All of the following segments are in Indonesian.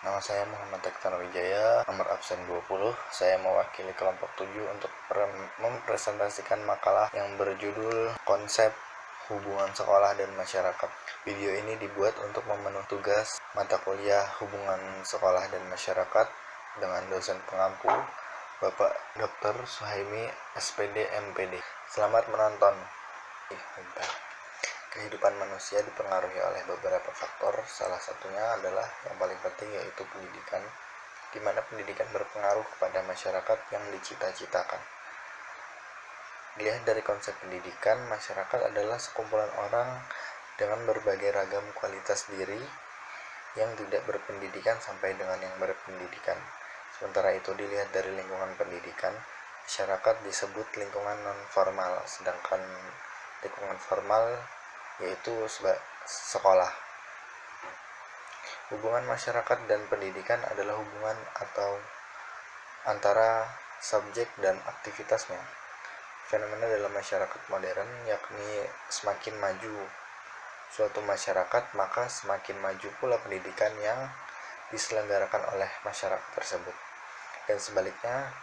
Nama saya Muhammad Ektar Wijaya, nomor absen 20. Saya mewakili kelompok 7 untuk mempresentasikan makalah yang berjudul Konsep Hubungan Sekolah dan Masyarakat. Video ini dibuat untuk memenuhi tugas mata kuliah Hubungan Sekolah dan Masyarakat dengan dosen pengampu Bapak Dr. Suhaimi, SPD, MPD. Selamat menonton. Kehidupan manusia dipengaruhi oleh beberapa faktor. Salah satunya adalah yang paling penting, yaitu pendidikan, di mana pendidikan berpengaruh kepada masyarakat yang dicita-citakan. Dilihat dari konsep pendidikan, masyarakat adalah sekumpulan orang dengan berbagai ragam kualitas diri yang tidak berpendidikan sampai dengan yang berpendidikan. Sementara itu, dilihat dari lingkungan pendidikan, masyarakat disebut lingkungan non-formal, sedangkan lingkungan formal yaitu sekolah. Hubungan masyarakat dan pendidikan adalah hubungan atau antara subjek dan aktivitasnya. Fenomena dalam masyarakat modern, yakni semakin maju suatu masyarakat, maka semakin maju pula pendidikan yang diselenggarakan oleh masyarakat tersebut. Dan sebaliknya,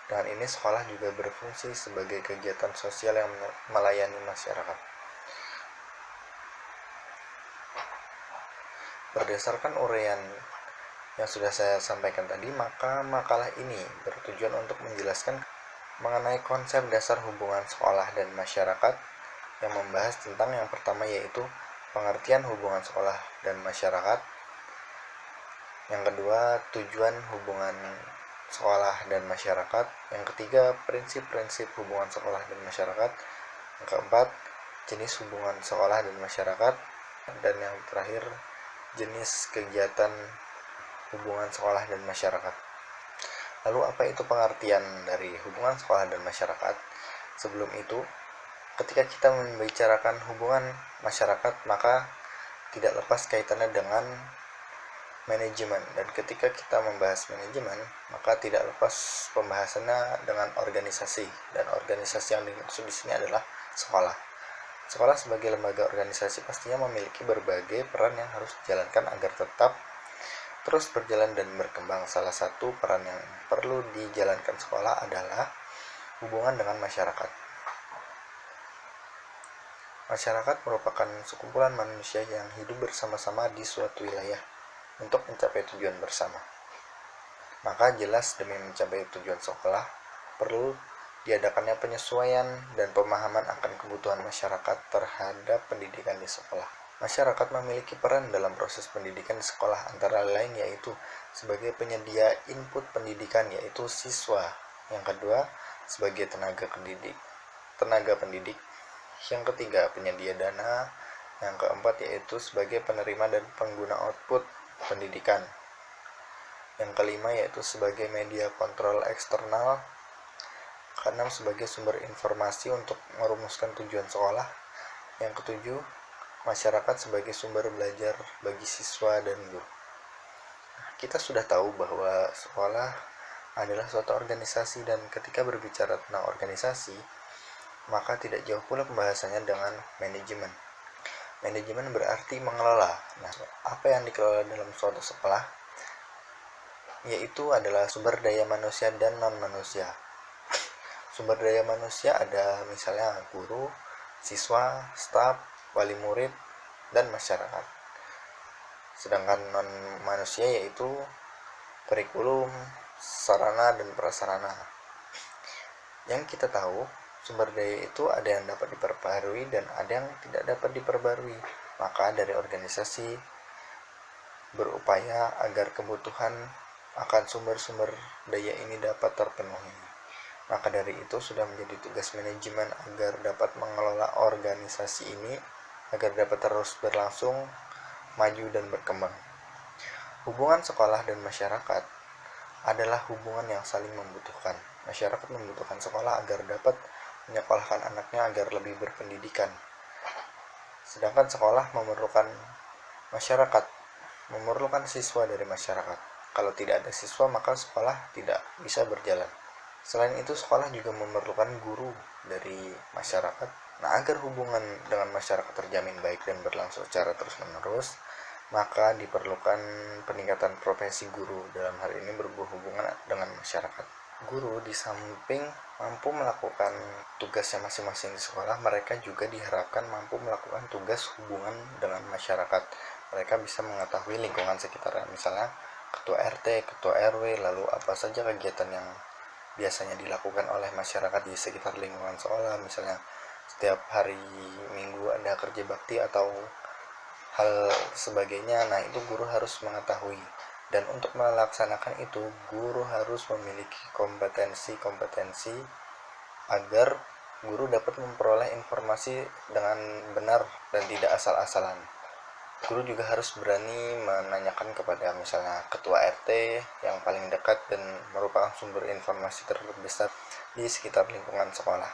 dengan ini sekolah juga berfungsi sebagai kegiatan sosial yang melayani masyarakat. Berdasarkan uraian yang sudah saya sampaikan tadi, maka makalah ini bertujuan untuk menjelaskan mengenai konsep dasar hubungan sekolah dan masyarakat, yang membahas tentang yang pertama, yaitu pengertian hubungan sekolah dan masyarakat. Yang kedua, tujuan hubungan sekolah dan masyarakat. Yang ketiga, prinsip-prinsip hubungan sekolah dan masyarakat. Yang keempat, jenis hubungan sekolah dan masyarakat. Dan yang terakhir, jenis kegiatan hubungan sekolah dan masyarakat. Lalu apa itu pengertian dari hubungan sekolah dan masyarakat? Sebelum itu, ketika kita membicarakan hubungan masyarakat, maka tidak lepas kaitannya dengan manajemen. Dan ketika kita membahas manajemen, maka tidak lepas pembahasannya dengan organisasi. Dan organisasi yang dimaksud di sini adalah sekolah. Sekolah sebagai lembaga organisasi pastinya memiliki berbagai peran yang harus dijalankan agar tetap terus berjalan dan berkembang. Salah satu peran yang perlu dijalankan sekolah adalah hubungan dengan masyarakat. Masyarakat merupakan sekumpulan manusia yang hidup bersama-sama di suatu wilayah untuk mencapai tujuan bersama. Maka jelas demi mencapai tujuan sekolah, perlu diadakannya penyesuaian dan pemahaman akan kebutuhan masyarakat terhadap pendidikan di sekolah. Masyarakat memiliki peran dalam proses pendidikan di sekolah, antara lain yaitu sebagai penyedia input pendidikan, yaitu siswa. Yang kedua, sebagai tenaga pendidik. Yang ketiga, penyedia dana. Yang keempat, yaitu sebagai penerima dan pengguna output pendidikan. Yang kelima, yaitu sebagai media kontrol eksternal. Keenam, sebagai sumber informasi untuk merumuskan tujuan sekolah. Yang ketujuh, masyarakat sebagai sumber belajar bagi siswa dan guru. Kita sudah tahu bahwa sekolah adalah suatu organisasi, dan ketika berbicara tentang organisasi, maka tidak jauh pula pembahasannya dengan manajemen. Manajemen berarti mengelola. Nah, apa yang dikelola dalam suatu sekolah? Yaitu adalah sumber daya manusia dan non-manusia. Sumber daya manusia ada misalnya guru, siswa, staf, wali murid, dan masyarakat. Sedangkan non-manusia yaitu kurikulum, sarana, dan prasarana. Yang kita tahu, sumber daya itu ada yang dapat diperbarui dan ada yang tidak dapat diperbarui. Maka dari organisasi berupaya agar kebutuhan akan sumber-sumber daya ini dapat terpenuhi. Maka dari itu sudah menjadi tugas manajemen agar dapat mengelola organisasi ini agar dapat terus berlangsung, maju, dan berkembang. Hubungan sekolah dan masyarakat adalah hubungan yang saling membutuhkan. Masyarakat membutuhkan sekolah agar dapat menyekolahkan anaknya agar lebih berpendidikan. Sedangkan sekolah memerlukan masyarakat, memerlukan siswa dari masyarakat. Kalau tidak ada siswa, maka sekolah tidak bisa berjalan. Selain itu, sekolah juga memerlukan guru dari masyarakat. Nah, agar hubungan dengan masyarakat terjamin baik dan berlangsung secara terus-menerus, maka diperlukan peningkatan profesi guru, dalam hal ini berhubungan dengan masyarakat. Guru di samping mampu melakukan tugasnya masing-masing di sekolah, mereka juga diharapkan mampu melakukan tugas hubungan dengan masyarakat. Mereka bisa mengetahui lingkungan sekitarnya, misalnya ketua RT, ketua RW, lalu apa saja kegiatan yang biasanya dilakukan oleh masyarakat di sekitar lingkungan sekolah, misalnya setiap hari Minggu ada kerja bakti atau hal sebagainya. Nah, itu guru harus mengetahui, dan untuk melaksanakan itu guru harus memiliki kompetensi agar guru dapat memperoleh informasi dengan benar dan tidak asal-asalan. Guru juga harus berani menanyakan kepada misalnya ketua RT yang paling dekat dan merupakan sumber informasi terbesar di sekitar lingkungan sekolah.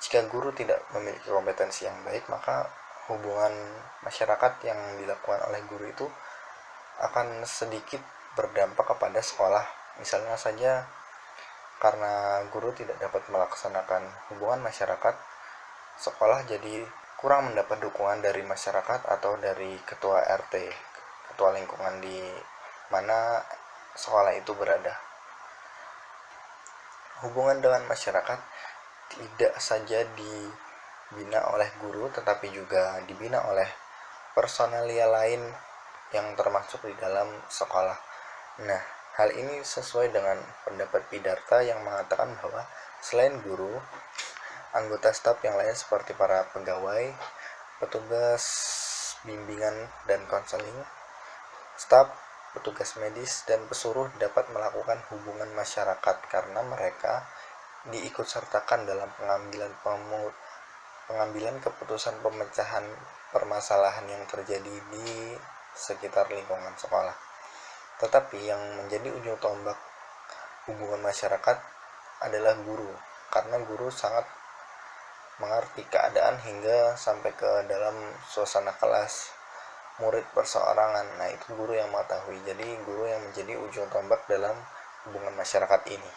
Jika guru tidak memiliki kompetensi yang baik, maka hubungan masyarakat yang dilakukan oleh guru itu akan sedikit berdampak kepada sekolah. Misalnya saja karena guru tidak dapat melaksanakan hubungan masyarakat, sekolah jadi kurang mendapat dukungan dari masyarakat atau dari ketua RT, ketua lingkungan di mana sekolah itu berada. Hubungan dengan masyarakat tidak saja dibina oleh guru, tetapi juga dibina oleh personalia lain yang termasuk di dalam sekolah. Nah, hal ini sesuai dengan pendapat Pidarta yang mengatakan bahwa selain guru, anggota staf yang lain seperti para pegawai, petugas bimbingan dan konseling, staf, petugas medis, dan pesuruh dapat melakukan hubungan masyarakat karena mereka diikutsertakan dalam pengambilan keputusan pemecahan permasalahan yang terjadi di sekitar lingkungan sekolah. Tetapi yang menjadi ujung tombak hubungan masyarakat adalah guru, karena guru sangat mengerti keadaan hingga sampai ke dalam suasana kelas, murid perseorangan. Nah, itu guru yang mengetahui. Jadi guru yang menjadi ujung tombak dalam hubungan masyarakat ini.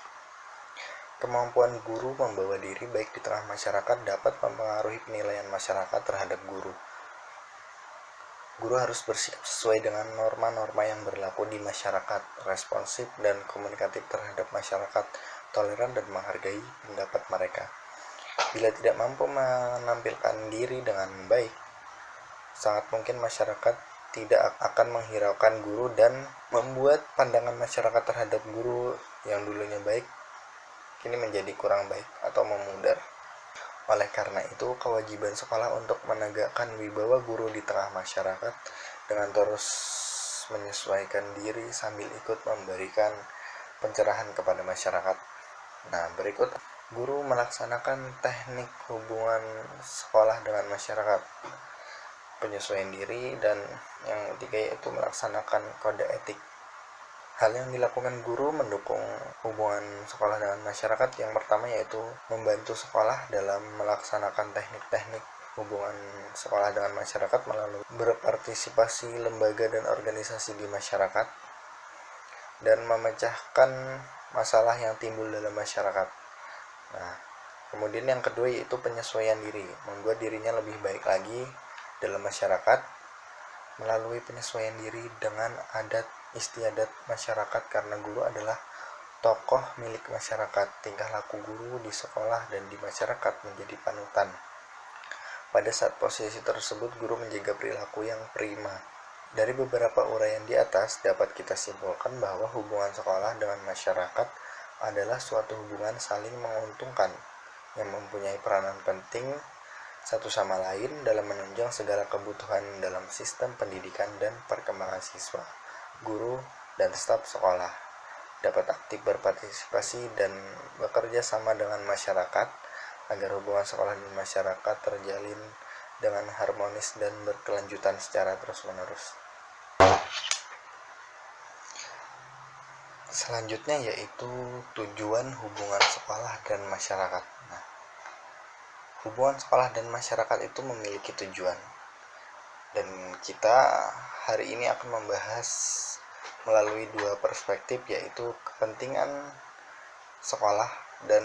Kemampuan guru membawa diri baik di tengah masyarakat dapat mempengaruhi penilaian masyarakat terhadap guru. Guru harus bersikap sesuai dengan norma-norma yang berlaku di masyarakat, responsif dan komunikatif terhadap masyarakat, toleran dan menghargai pendapat mereka. Bila tidak mampu menampilkan diri dengan baik, sangat mungkin masyarakat tidak akan menghiraukan guru dan membuat pandangan masyarakat terhadap guru yang dulunya baik kini menjadi kurang baik atau memudar. Oleh karena itu, kewajiban sekolah untuk menegakkan wibawa guru di tengah masyarakat dengan terus menyesuaikan diri sambil ikut memberikan pencerahan kepada masyarakat. Nah, berikut guru melaksanakan teknik hubungan sekolah dengan masyarakat, penyesuaian diri, dan yang ketiga yaitu melaksanakan kode etik. Hal yang dilakukan guru mendukung hubungan sekolah dengan masyarakat. Yang pertama yaitu membantu sekolah dalam melaksanakan teknik-teknik hubungan sekolah dengan masyarakat melalui berpartisipasi lembaga dan organisasi di masyarakat dan memecahkan masalah yang timbul dalam masyarakat. Nah, kemudian yang kedua yaitu penyesuaian diri, membuat dirinya lebih baik lagi dalam masyarakat melalui penyesuaian diri dengan adat istiadat masyarakat, karena guru adalah tokoh milik masyarakat. Tingkah laku guru di sekolah dan di masyarakat menjadi panutan. Pada saat posisi tersebut, guru menjaga perilaku yang prima. Dari beberapa uraian di atas, dapat kita simpulkan bahwa hubungan sekolah dengan masyarakat adalah suatu hubungan saling menguntungkan yang mempunyai peranan penting satu sama lain dalam menunjang segala kebutuhan dalam sistem pendidikan dan perkembangan siswa. Guru dan staf sekolah dapat aktif berpartisipasi dan bekerja sama dengan masyarakat agar hubungan sekolah dan masyarakat terjalin dengan harmonis dan berkelanjutan secara terus-menerus. Selanjutnya yaitu tujuan hubungan sekolah dan masyarakat. Nah, hubungan sekolah dan masyarakat itu memiliki tujuan, dan kita hari ini akan membahas melalui dua perspektif, yaitu kepentingan sekolah dan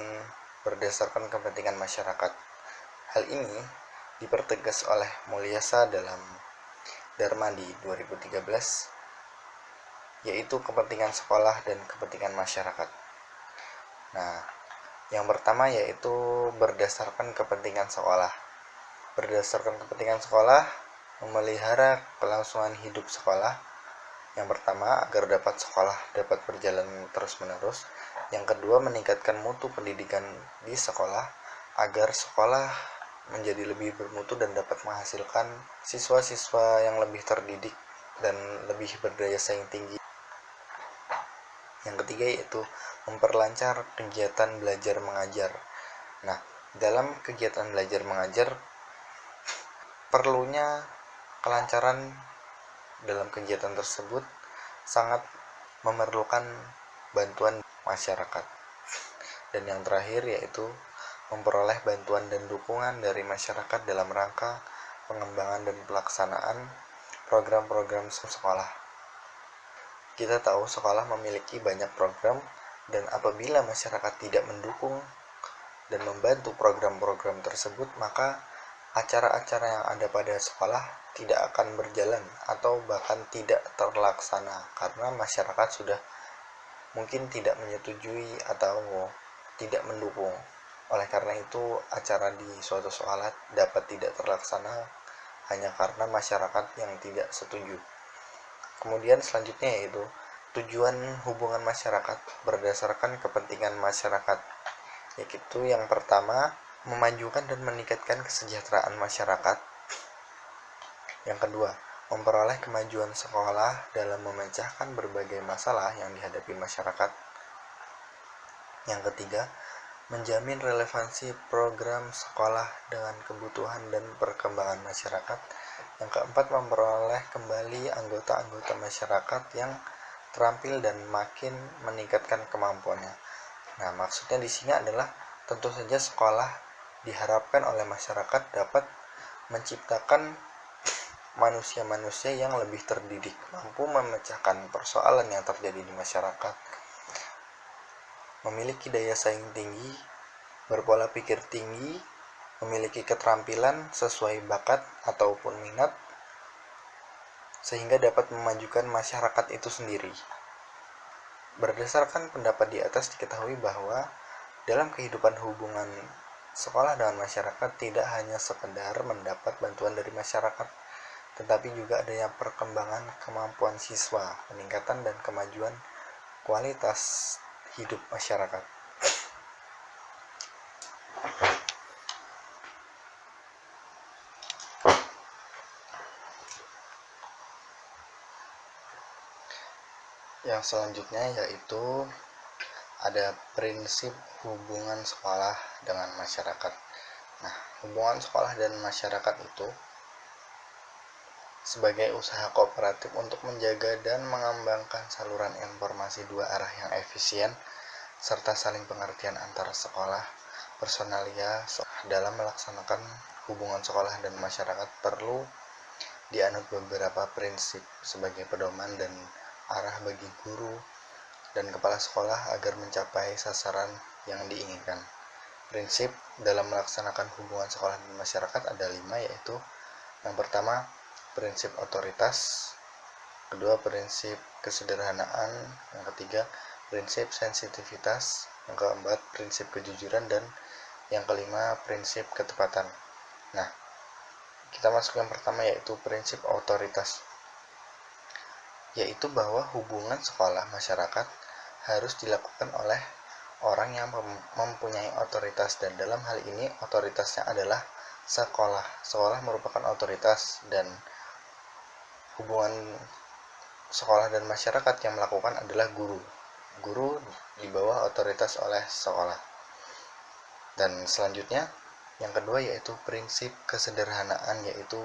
berdasarkan kepentingan masyarakat. Hal ini dipertegas oleh Mulyasa Dharma di 2013, yaitu kepentingan sekolah dan kepentingan masyarakat. Nah, yang pertama yaitu berdasarkan kepentingan sekolah. Berdasarkan kepentingan sekolah, memelihara kelangsungan hidup sekolah. Yang pertama, agar sekolah dapat berjalan terus-menerus. Yang kedua, meningkatkan mutu pendidikan di sekolah, agar sekolah menjadi lebih bermutu dan dapat menghasilkan siswa-siswa yang lebih terdidik dan lebih berdaya saing tinggi. Yang ketiga yaitu memperlancar kegiatan belajar mengajar. Nah, dalam kegiatan belajar mengajar perlunya kelancaran dalam kegiatan tersebut sangat memerlukan bantuan masyarakat. Dan yang terakhir yaitu memperoleh bantuan dan dukungan dari masyarakat dalam rangka pengembangan dan pelaksanaan program-program sekolah. Kita tahu sekolah memiliki banyak program, dan apabila masyarakat tidak mendukung dan membantu program-program tersebut, maka acara-acara yang ada pada sekolah tidak akan berjalan atau bahkan tidak terlaksana karena masyarakat sudah mungkin tidak menyetujui atau tidak mendukung. Oleh karena itu, acara di suatu sekolah dapat tidak terlaksana hanya karena masyarakat yang tidak setuju. Kemudian selanjutnya yaitu tujuan hubungan masyarakat berdasarkan kepentingan masyarakat, yaitu yang pertama, memajukan dan meningkatkan kesejahteraan masyarakat. Yang kedua, memperoleh kemajuan sekolah dalam memecahkan berbagai masalah yang dihadapi masyarakat. Yang ketiga, menjamin relevansi program sekolah dengan kebutuhan dan perkembangan masyarakat. Yang keempat, memperoleh kembali anggota-anggota masyarakat yang terampil dan makin meningkatkan kemampuannya. Nah, maksudnya di sini adalah tentu saja sekolah diharapkan oleh masyarakat dapat menciptakan manusia-manusia yang lebih terdidik, mampu memecahkan persoalan yang terjadi di masyarakat, memiliki daya saing tinggi, berpola pikir tinggi, memiliki keterampilan sesuai bakat ataupun minat, sehingga dapat memajukan masyarakat itu sendiri. Berdasarkan pendapat di atas, diketahui bahwa dalam kehidupan hubungan sekolah dengan masyarakat tidak hanya sekedar mendapat bantuan dari masyarakat, tetapi juga adanya perkembangan kemampuan siswa, peningkatan dan kemajuan kualitas hidup masyarakat. Yang selanjutnya yaitu ada prinsip hubungan sekolah dengan masyarakat. Nah, hubungan sekolah dan masyarakat itu sebagai usaha kooperatif untuk menjaga dan mengembangkan saluran informasi dua arah yang efisien serta saling pengertian antara sekolah, personalia. Dalam melaksanakan hubungan sekolah dan masyarakat perlu dianut beberapa prinsip sebagai pedoman dan arah bagi guru dan kepala sekolah agar mencapai sasaran yang diinginkan. Prinsip dalam melaksanakan hubungan sekolah dan masyarakat ada 5, yaitu yang pertama, prinsip otoritas, kedua, prinsip kesederhanaan, yang ketiga, prinsip sensitivitas, yang keempat, prinsip kejujuran, dan yang kelima, prinsip ketepatan. Nah, kita masuk yang pertama, yaitu prinsip otoritas, yaitu bahwa hubungan sekolah masyarakat harus dilakukan oleh orang yang mempunyai otoritas, dan dalam hal ini otoritasnya adalah sekolah. Sekolah merupakan otoritas, dan hubungan sekolah dan masyarakat yang melakukan adalah guru. Guru di bawah otoritas oleh sekolah. Dan selanjutnya yang kedua yaitu prinsip kesederhanaan, yaitu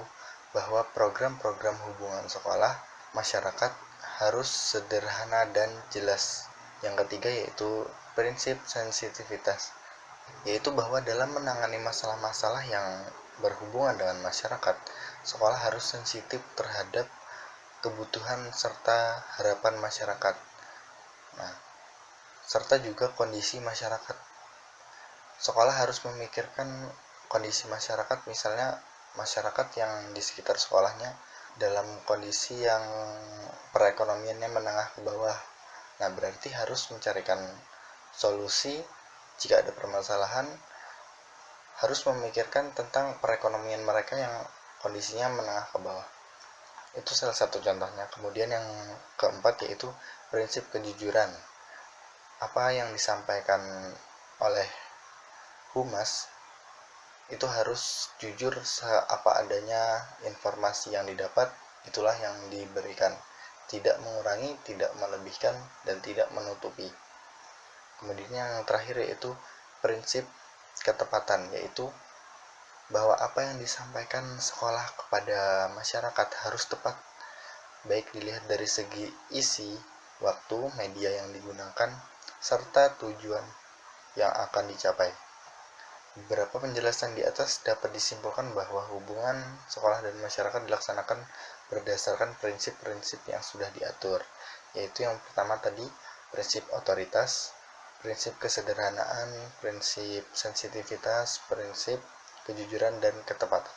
bahwa program-program hubungan sekolah masyarakat harus sederhana dan jelas. Yang ketiga yaitu prinsip sensitivitas, yaitu bahwa dalam menangani masalah-masalah yang berhubungan dengan masyarakat, sekolah harus sensitif terhadap kebutuhan serta harapan masyarakat. Nah, serta juga kondisi masyarakat. Sekolah harus memikirkan kondisi masyarakat, misalnya masyarakat yang di sekitar sekolahnya dalam kondisi yang perekonomiannya menengah ke bawah. Nah, berarti harus mencarikan solusi jika ada permasalahan, harus memikirkan tentang perekonomian mereka yang kondisinya menengah ke bawah. Itu salah satu contohnya. Kemudian yang keempat yaitu prinsip kejujuran. Apa yang disampaikan oleh humas itu harus jujur apa adanya, informasi yang didapat itulah yang diberikan, tidak mengurangi, tidak melebihkan, dan tidak menutupi. Kemudian yang terakhir yaitu prinsip ketepatan, yaitu bahwa apa yang disampaikan sekolah kepada masyarakat harus tepat, baik dilihat dari segi isi, waktu, media yang digunakan, serta tujuan yang akan dicapai. Beberapa penjelasan di atas dapat disimpulkan bahwa hubungan sekolah dan masyarakat dilaksanakan berdasarkan prinsip-prinsip yang sudah diatur, yaitu yang pertama tadi prinsip otoritas, prinsip kesederhanaan, prinsip sensitivitas, prinsip kejujuran dan ketepatan.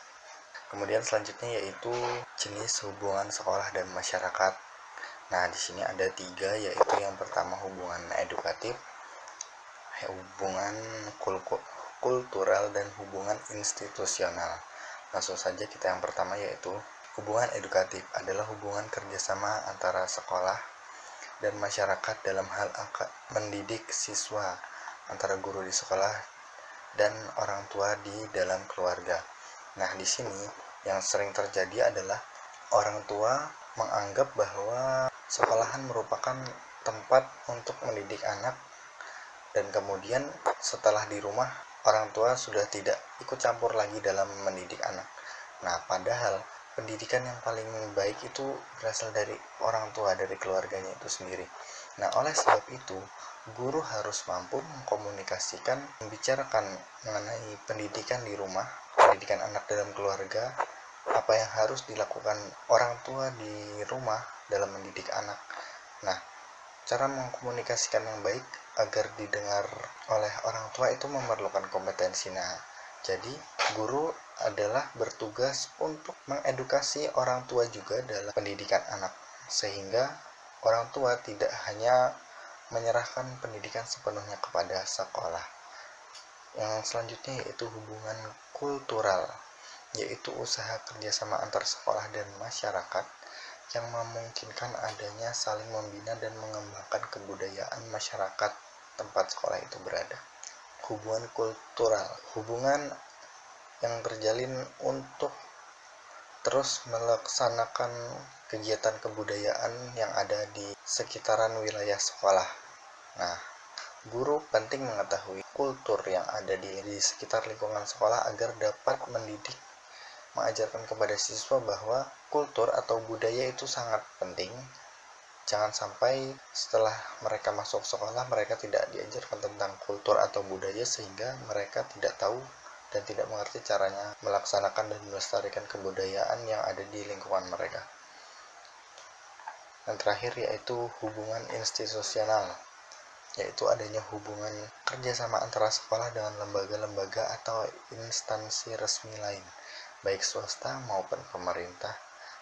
Kemudian selanjutnya yaitu jenis hubungan sekolah dan masyarakat. Nah, di sini ada 3, yaitu yang pertama hubungan edukatif, hubungan kultural, dan hubungan institusional. Langsung saja kita yang pertama yaitu hubungan edukatif adalah hubungan kerjasama antara sekolah dan masyarakat dalam hal mendidik siswa, antara guru di sekolah dan orang tua di dalam keluarga. Nah, di sini yang sering terjadi adalah orang tua menganggap bahwa sekolahan merupakan tempat untuk mendidik anak, dan kemudian setelah di rumah orang tua sudah tidak ikut campur lagi dalam mendidik anak. Nah, padahal pendidikan yang paling baik itu berasal dari orang tua, dari keluarganya itu sendiri. Nah, oleh sebab itu, guru harus mampu mengkomunikasikan, membicarakan mengenai pendidikan di rumah, pendidikan anak dalam keluarga, apa yang harus dilakukan orang tua di rumah dalam mendidik anak. Nah, cara mengkomunikasikan yang baik agar didengar oleh orang tua itu memerlukan kompetensi. Nah, jadi guru adalah bertugas untuk mengedukasi orang tua juga dalam pendidikan anak, sehingga orang tua tidak hanya menyerahkan pendidikan sepenuhnya kepada sekolah. Yang selanjutnya yaitu hubungan kultural, yaitu usaha kerjasama antar sekolah dan masyarakat yang memungkinkan adanya saling membina dan mengembangkan kebudayaan masyarakat tempat sekolah itu berada. Hubungan kultural, hubungan yang terjalin untuk terus melaksanakan kegiatan kebudayaan yang ada di sekitaran wilayah sekolah. Nah, guru penting mengetahui kultur yang ada di sekitar lingkungan sekolah agar dapat mengajarkan kepada siswa bahwa kultur atau budaya itu sangat penting. Jangan sampai setelah mereka masuk sekolah mereka tidak diajarkan tentang kultur atau budaya, sehingga mereka tidak tahu dan tidak mengerti caranya melaksanakan dan melestarikan kebudayaan yang ada di lingkungan mereka. Dan terakhir yaitu hubungan institusional, yaitu adanya hubungan kerjasama antara sekolah dengan lembaga-lembaga atau instansi resmi lain, baik swasta maupun pemerintah,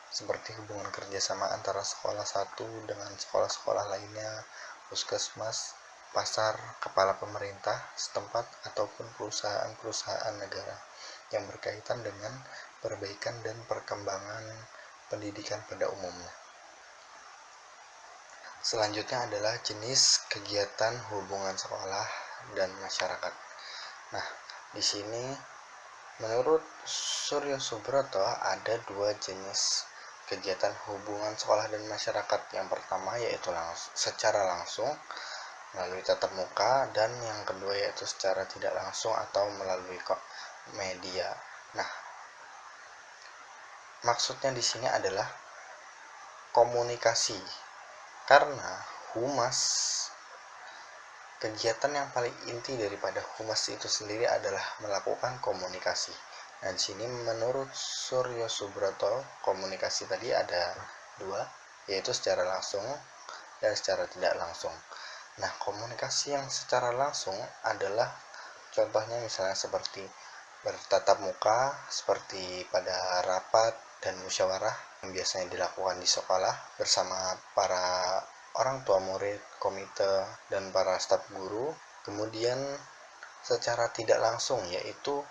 seperti hubungan kerjasama antara sekolah satu dengan sekolah-sekolah lainnya, puskesmas, pasar, kepala pemerintah setempat, ataupun perusahaan-perusahaan negara yang berkaitan dengan perbaikan dan perkembangan pendidikan pada umumnya. Selanjutnya adalah jenis kegiatan hubungan sekolah dan masyarakat. Nah, di sini menurut Suryo Subroto ada 2 jenis kegiatan hubungan sekolah dan masyarakat. Yang pertama yaitu secara langsung melalui tatap muka, dan yang kedua yaitu secara tidak langsung atau melalui media. Nah, maksudnya di sini adalah komunikasi, karena humas, kegiatan yang paling inti daripada humas itu sendiri adalah melakukan komunikasi. Nah, di sini menurut Suryo Subroto, komunikasi tadi ada 2, yaitu secara langsung dan secara tidak langsung. Nah, komunikasi yang secara langsung adalah contohnya misalnya seperti bertatap muka, seperti pada rapat dan musyawarah yang biasanya dilakukan di sekolah bersama para orang tua murid, komite, dan para staf guru. Kemudian secara tidak langsung yaitu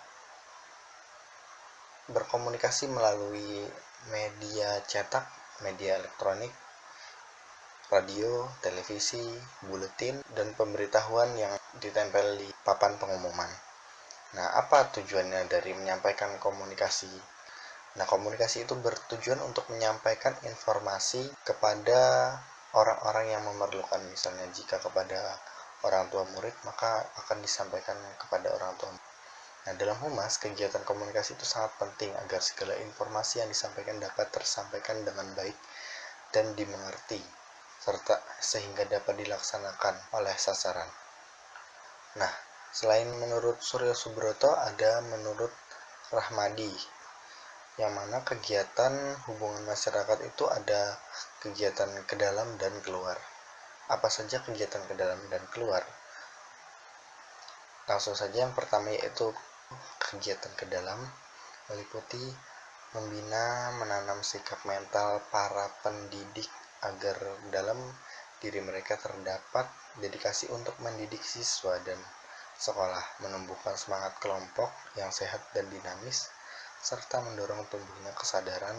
berkomunikasi melalui media cetak, media elektronik, radio, televisi, buletin, dan pemberitahuan yang ditempel di papan pengumuman. Nah, apa tujuannya dari menyampaikan komunikasi? Nah, komunikasi itu bertujuan untuk menyampaikan informasi kepada orang-orang yang memerlukan. Misalnya, jika kepada orang tua murid, maka akan disampaikan kepada orang tua. Nah, dalam Humas, kegiatan komunikasi itu sangat penting agar segala informasi yang disampaikan dapat tersampaikan dengan baik dan dimengerti, serta sehingga dapat dilaksanakan oleh sasaran. Nah, selain menurut Suryo Subroto, ada menurut Rahmadi, yang mana kegiatan hubungan masyarakat itu ada kegiatan ke dalam dan keluar. Apa saja kegiatan ke dalam dan keluar? Langsung saja, yang pertama yaitu kegiatan ke dalam meliputi membina, menanam sikap mental para pendidik agar dalam diri mereka terdapat dedikasi untuk mendidik siswa dan sekolah, menumbuhkan semangat kelompok yang sehat dan dinamis, serta mendorong tumbuhnya kesadaran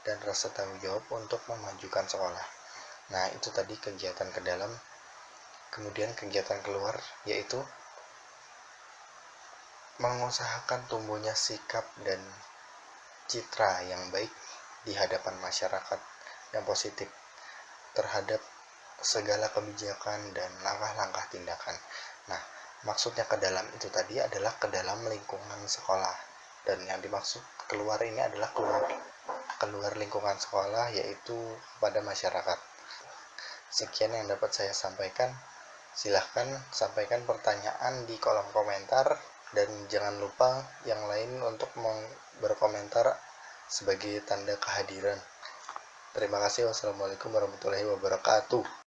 dan rasa tanggung jawab untuk memajukan sekolah. Nah, itu tadi kegiatan ke dalam. Kemudian kegiatan keluar yaitu mengusahakan tumbuhnya sikap dan citra yang baik di hadapan masyarakat yang positif terhadap segala kebijakan dan langkah-langkah tindakan. Nah, maksudnya ke dalam itu tadi adalah ke dalam lingkungan sekolah, dan yang dimaksud keluar ini adalah keluar lingkungan sekolah, yaitu kepada masyarakat. Sekian yang dapat saya sampaikan. Silahkan sampaikan pertanyaan di kolom komentar, dan jangan lupa yang lain untuk berkomentar sebagai tanda kehadiran. Terima kasih. Wassalamualaikum warahmatullahi wabarakatuh.